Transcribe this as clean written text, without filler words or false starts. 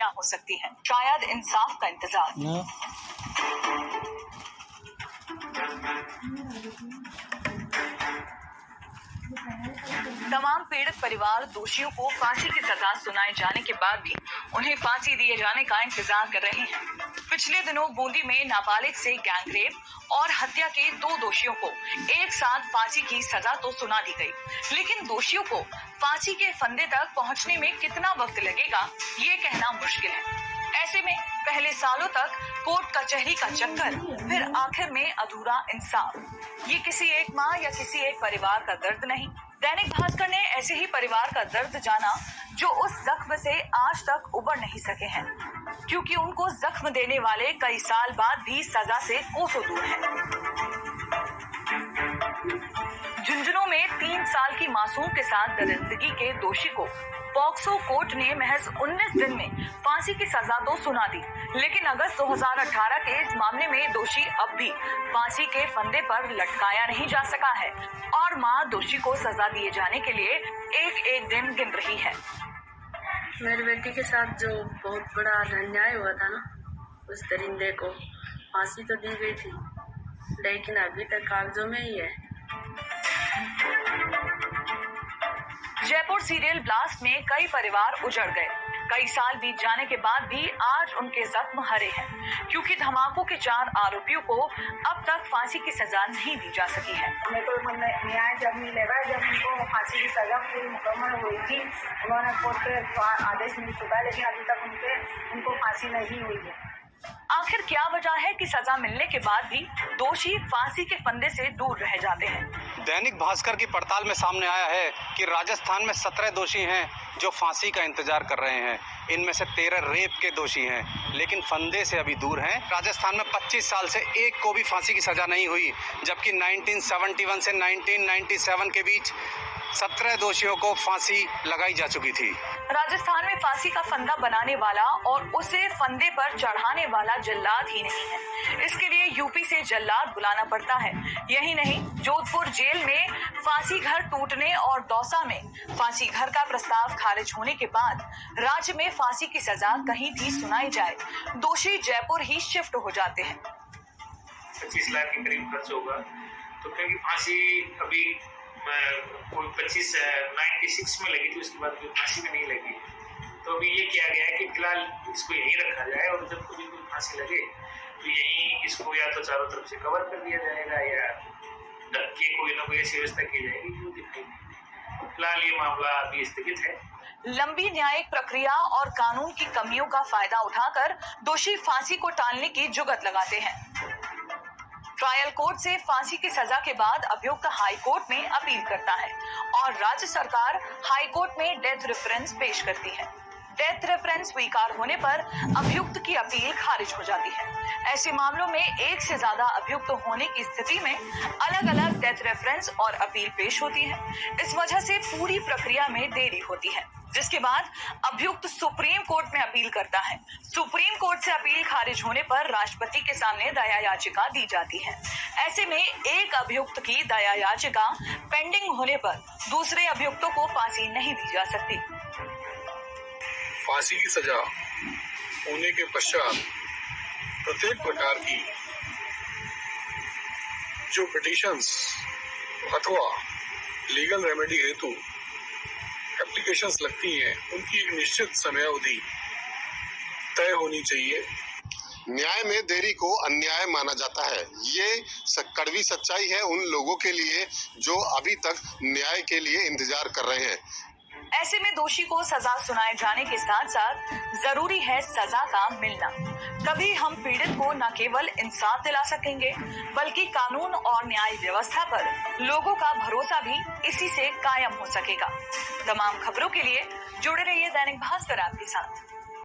हो सकती है। शायद इंसाफ का इंतजार। तमाम पीड़ित परिवार दोषियों को फांसी की सजा सुनाए जाने के बाद भी उन्हें फांसी दिए जाने का इंतजार कर रहे हैं। पिछले दिनों बूंदी में नाबालिग से गैंगरेप और हत्या के 2 दोषियों को एक साथ फांसी की सजा तो सुना दी गई, लेकिन दोषियों को फांसी के फंदे तक पहुंचने में कितना वक्त लगेगा ये कहना मुश्किल है। ऐसे में पहले सालों तक कोर्ट कचहरी का चक्कर, फिर आखिर में अधूरा इंसाफ। ये किसी एक माँ या किसी एक परिवार का दर्द नहीं। दैनिक भास्कर ने ऐसे ही परिवार का दर्द जाना जो उस जख्म से आज तक उबर नहीं सके हैं, क्योंकि उनको जख्म देने वाले कई साल बाद भी सजा से कोसों दूर हैं। झुंझुनू में 3 साल की मासूम के साथ दरिंदगी के दोषी को पॉक्सो कोर्ट ने महज 19 दिन में फांसी की सजा तो सुना दी, लेकिन अगस्त 2018 के इस मामले में दोषी अब भी फांसी के फंदे पर लटकाया नहीं जा सका है और मां दोषी को सजा दिए जाने के लिए एक एक दिन गिन रही है। मेरी बेटी के साथ जो बहुत बड़ा अन्याय हुआ था ना, उस दरिंदे को फांसी तो दी गई थी, लेकिन अभी तक कागजों में ही है। जयपुर सीरियल ब्लास्ट में कई परिवार उजड़ गए। कई साल बीत जाने के बाद भी आज उनके जख्म हरे हैं, क्योंकि धमाकों के 4 आरोपियों को अब तक फांसी की सजा नहीं दी जा सकी है। हमें तो न्याय जब मिलेगा जब उनको फांसी की सजा पूरी मुकम्मल हुई थी। उन्होंने कोर्ट के आदेश मिल चुका है, लेकिन अभी तक उनको फांसी नहीं हुई है। आखिर क्या वजह है कि सजा मिलने के बाद भी दोषी फांसी के फंदे से दूर रह जाते हैं? दैनिक भास्कर की पड़ताल में सामने आया है कि राजस्थान में 17 दोषी हैं जो फांसी का इंतजार कर रहे हैं। इनमें से 13 रेप के दोषी हैं, लेकिन फंदे से अभी दूर हैं। राजस्थान में 25 साल से एक को भी फांसी की सजा नहीं हुई, जबकि 1971 से 1997 के बीच 17 दोषियों को फांसी लगाई जा चुकी थी। राजस्थान में फांसी का फंदा बनाने वाला और उसे फंदे पर चढ़ाने वाला जल्लाद ही नहीं है, इसके लिए यूपी से जल्लाद बुलाना पड़ता है। यही नहीं, जोधपुर जेल में फांसी घर टूटने और दौसा में फांसी घर का प्रस्ताव खारिज होने के बाद राज्य में फांसी की सजा कहीं भी सुनाई जाए, दोषी जयपुर ही शिफ्ट हो जाते हैं। 25 लाख के करीब खर्च होगा, तो क्योंकि फांसी अभी कोई 96 में लगी थी, उसके बाद कोई फांसी में नहीं लगी, तो अभी ये किया गया है कि फिलहाल इसको यहीं रखा जाए और जब कभी कोई फांसी लगे तो यहीं इसको या तो चारों तरफ से कवर कर दिया जाएगा या ढक के कोई ना कोई ऐसी व्यवस्था की जाएगी जो दिखाई देगी। फिलहाल ये मामला अभी स्थगित है। लंबी न्यायिक प्रक्रिया और कानून की कमियों का फायदा उठाकर दोषी फांसी को टालने की जुगत लगाते हैं। ट्रायल कोर्ट से फांसी की सजा के बाद अभियुक्त हाई कोर्ट में अपील करता है और राज्य सरकार हाई कोर्ट में डेथ रेफरेंस पेश करती है। डेथ रेफरेंस स्वीकार होने पर अभियुक्त की अपील खारिज हो जाती है। ऐसे मामलों में एक से ज्यादा अभियुक्त होने की स्थिति में अलग अलग डेथ रेफरेंस और अपील पेश होती है। इस वजह से पूरी प्रक्रिया में देरी होती है, जिसके बाद अभियुक्त सुप्रीम कोर्ट में अपील करता है। सुप्रीम कोर्ट से अपील खारिज होने पर राष्ट्रपति के सामने दया याचिका दी जाती है। ऐसे में एक अभियुक्त की दया याचिका पेंडिंग होने पर दूसरे अभियुक्तों को फांसी नहीं दी जा सकती। फांसी की सजा होने के पश्चात प्रत्येक प्रकार की जो पिटीशंस अथवा लीगल रेमेडी हेतु एप्लीकेशंस लगती हैं, उनकी एक निश्चित समयावधि तय होनी चाहिए। न्याय में देरी को अन्याय माना जाता है। ये कड़वी सच्चाई है उन लोगों के लिए जो अभी तक न्याय के लिए इंतजार कर रहे हैं। ऐसे में दोषी को सजा सुनाए जाने के साथ साथ जरूरी है सजा का मिलना। तभी हम पीड़ित को न केवल इंसाफ दिला सकेंगे, बल्कि कानून और न्याय व्यवस्था पर लोगों का भरोसा भी इसी से कायम हो सकेगा। तमाम खबरों के लिए जुड़े रहिए दैनिक भास्कर आपके साथ।